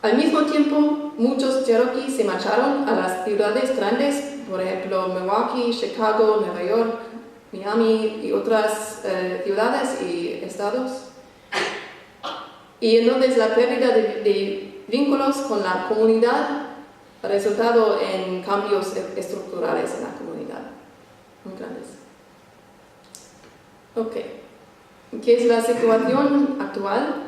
Al mismo tiempo, muchos Cherokee se marcharon a las ciudades grandes, por ejemplo, Milwaukee, Chicago, Nueva York, Miami y otras ciudades y estados. Y entonces la pérdida de vínculos con la comunidad ha resultado en cambios estructurales en la comunidad, muy grandes. Ok, ¿qué es la situación actual?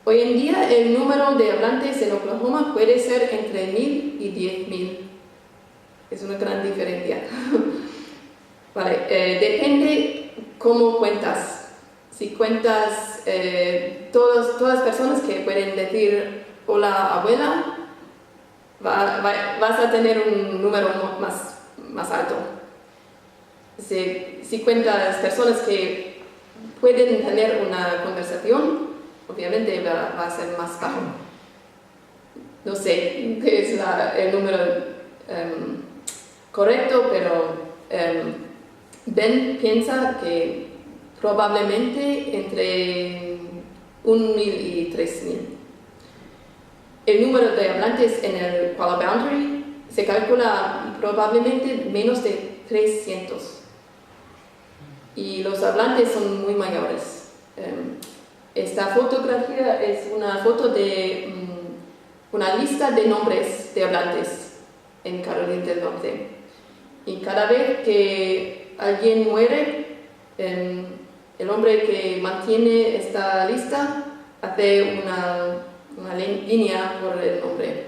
Hoy en día el número de hablantes en Oklahoma puede ser entre 1,000 y 10,000. Es una gran diferencia. Vale, depende cómo cuentas. Si cuentas todas las personas que pueden decir hola abuela, vas a tener un número más alto. Si cuentas personas que pueden tener una conversación, obviamente va a ser más bajo. No sé qué es el número correcto, pero Ben piensa que probablemente entre 1,000 y 3,000. El número de hablantes en el Koala Boundary se calcula probablemente menos de 300. Y los hablantes son muy mayores. Esta fotografía es una foto de una lista de nombres de hablantes en Carolina del Norte. Y cada vez que alguien muere, el hombre que mantiene esta lista hace una línea por el nombre.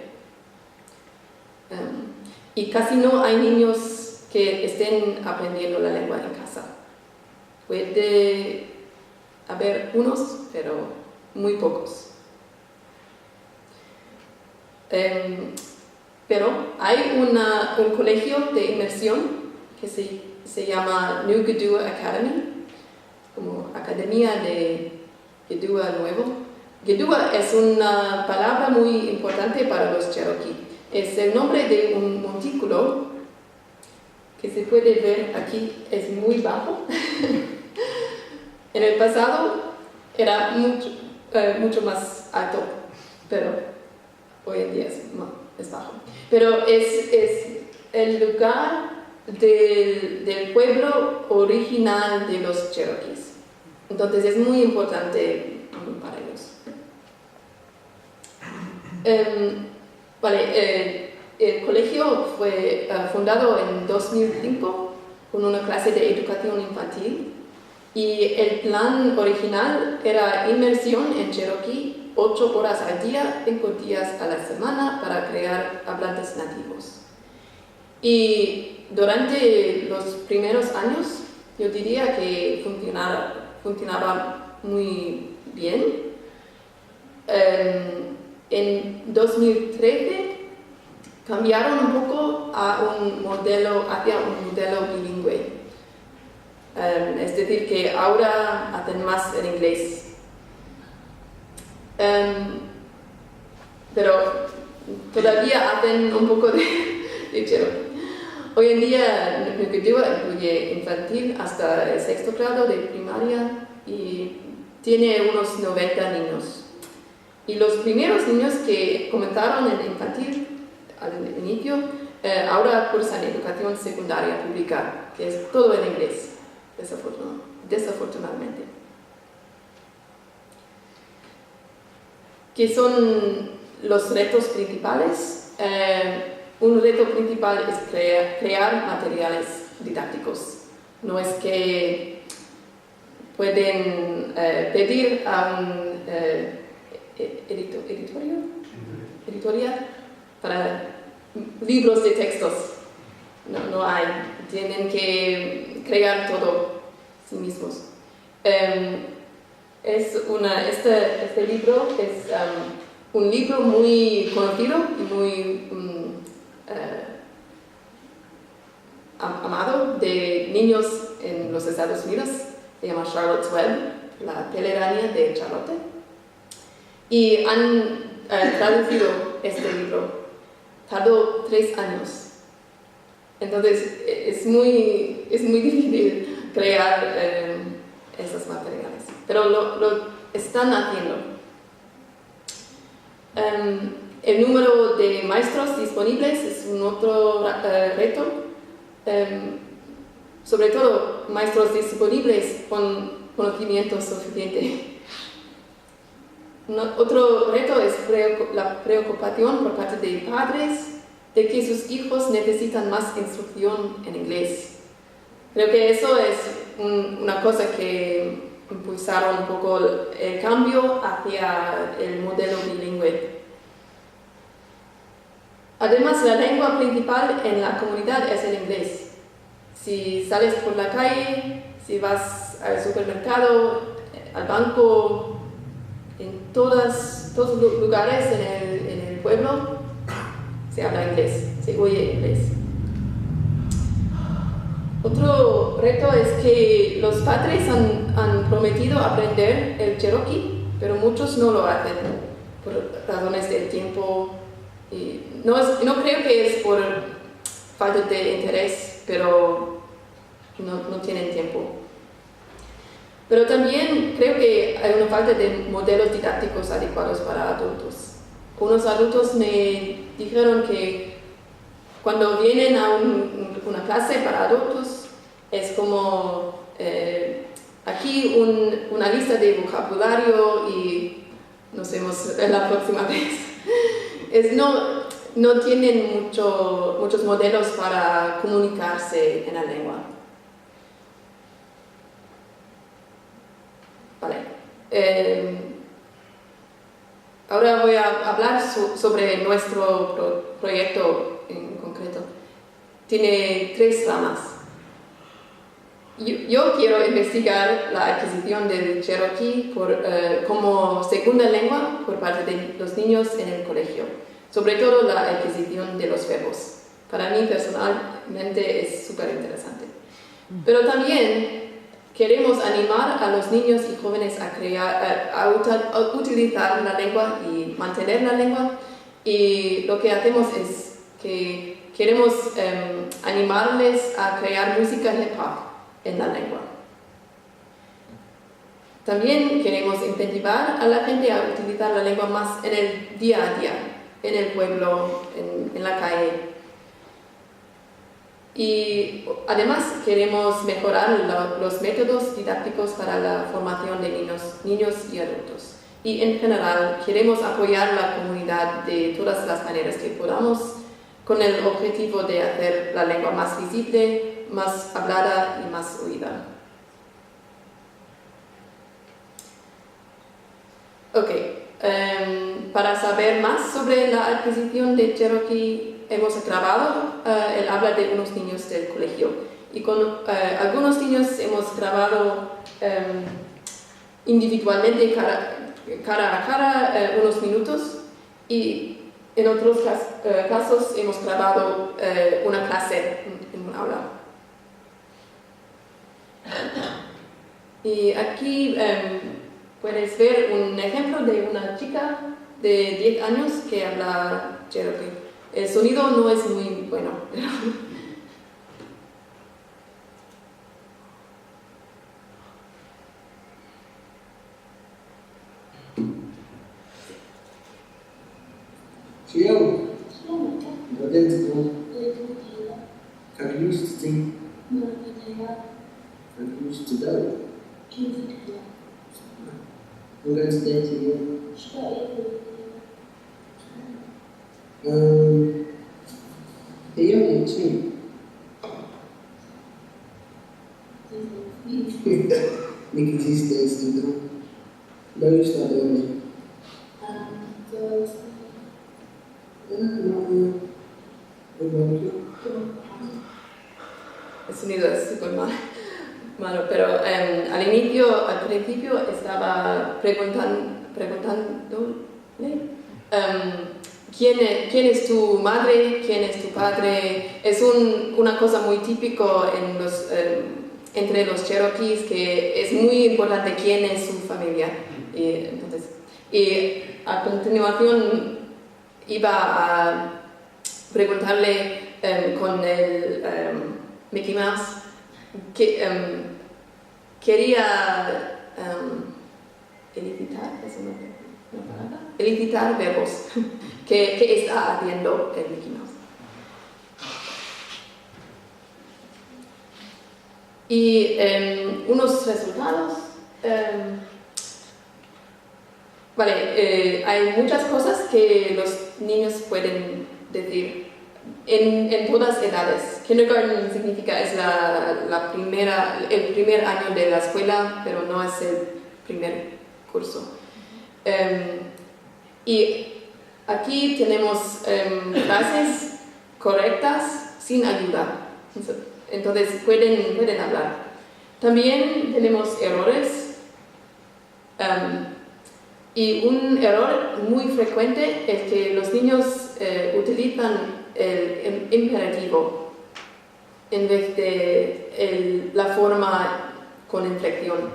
Y casi no hay niños que estén aprendiendo la lengua en casa. Puede haber unos, pero muy pocos. Pero hay un colegio de inmersión que se llama New Gidua Academy, como Academia de Gidua Nuevo. Gidua es una palabra muy importante para los Cherokee. Es el nombre de un montículo que se puede ver aquí, es muy bajo. En el pasado era mucho más alto, pero hoy en día es bajo. Pero es el lugar del pueblo original de los Cherokees. Entonces es muy importante para ellos. El colegio fue fundado en 2005 con una clase de educación infantil y el plan original era inmersión en Cherokee 8 horas al día, 5 días a la semana para crear hablantes nativos. Y durante los primeros años yo diría que funcionaba muy bien. En 2013 cambiaron un poco hacia un modelo bilingüe. Es decir, que ahora hacen más en inglés. Pero todavía hacen un poco de Cherokee. Hoy en día New Gidua incluye infantil hasta el 6º grado de primaria y tiene unos 90 niños. Y los primeros niños que comenzaron en infantil al inicio, ahora cursan educación secundaria pública, que es todo en inglés, desafortunadamente. ¿Qué son los retos principales? Un reto principal es crear materiales didácticos. No es que pueden pedir a un editorial para libros de textos. No hay. Tienen que crear todo sí mismos. Este libro es un libro muy conocido y muy amado de niños en los Estados Unidos. Se llama Charlotte's Web, la telaraña de Charlotte. Y han traducido este libro. Tardó 3 años. Entonces es muy difícil crear esos materiales. Pero lo están haciendo. El número de maestros disponibles es un otro reto. Sobre todo, maestros disponibles con conocimiento suficiente. Otro reto es la preocupación por parte de padres de que sus hijos necesitan más instrucción en inglés. Creo que eso es una cosa que impulsaron un poco el cambio hacia el modelo bilingüe. Además, la lengua principal en la comunidad es el inglés. Si sales por la calle, si vas al supermercado, al banco, en todos los lugares en el pueblo, se habla inglés, se oye inglés. Otro reto es que los padres han prometido aprender el Cherokee, pero muchos no lo hacen por razones del tiempo. Y no creo que es por falta de interés, pero no tienen tiempo. Pero también creo que hay una falta de modelos didácticos adecuados para adultos. Unos adultos me dijeron que cuando vienen a una clase para adultos es como aquí una lista de vocabulario y nos vemos la próxima vez. No tienen muchos modelos para comunicarse en la lengua. Vale. Ahora voy a hablar sobre nuestro proyecto en concreto. Tiene 3 ramas. Yo quiero investigar la adquisición del Cherokee como segunda lengua por parte de los niños en el colegio, sobre todo la adquisición de los verbos. Para mí personalmente es súper interesante. Pero también queremos animar a los niños y jóvenes a utilizar la lengua y mantener la lengua, y lo que hacemos es que queremos animarles a crear música hip hop en la lengua. También queremos incentivar a la gente a utilizar la lengua más en el día a día, en el pueblo, en la calle. Y además queremos mejorar los métodos didácticos para la formación de niños y adultos. Y en general queremos apoyar la comunidad de todas las maneras que podamos, con el objetivo de hacer la lengua más visible, más hablada y más oída. Ok, para saber más sobre la adquisición de Cherokee, hemos grabado el habla de unos niños del colegio, y con algunos niños hemos grabado individualmente cara a cara unos minutos, y en otros casos hemos grabado una clase en un aula. Y aquí puedes ver un ejemplo de una chica de 10 años que habla Cherokee. El sonido no es muy bueno, pero... Ciao, va dentro. Have you used to think? Have you used to do? We're going to date again. The young too. Nicky these days, you know. No, you start doing it. El sonido es súper malo, pero al principio estaba preguntándole ¿quién es tu madre? ¿Quién es tu padre? Es una cosa muy típico entre los Cherokees, que es muy importante quién es su familia. Y a continuación iba a preguntarle con el Mickey Mouse que quería editar, elicitar verbos que está haciendo el Mickey Mouse. Y unos resultados. Hay muchas cosas que los niños pueden decir en todas edades. Kindergarten significa es el primer año de la escuela, pero no es el primer curso. Y aquí tenemos frases correctas sin ayuda. Entonces pueden hablar. También tenemos errores. Y un error muy frecuente es que los niños utilizan el imperativo en vez de la forma con inflexión.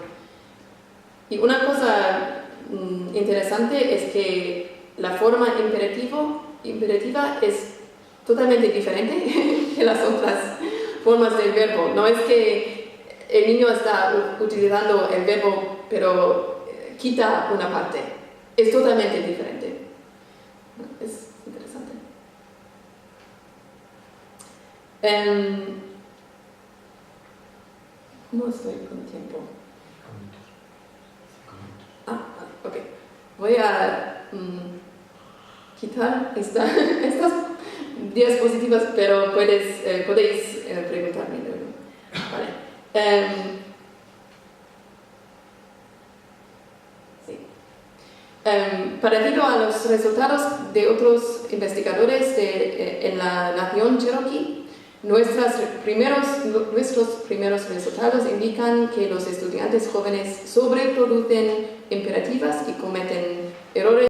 Y una cosa interesante es que la forma imperativa es totalmente diferente que las otras formas del verbo. No es que el niño está utilizando el verbo pero quita una parte. Es totalmente diferente. Es interesante. ¿Cómo estoy con tiempo? Ok. Voy a quitar estas diapositivas, pero podéis preguntarme luego. Vale. Parecido a los resultados de otros investigadores en la nación Cherokee, nuestros primeros resultados indican que los estudiantes jóvenes sobreproducen imperativas y cometen errores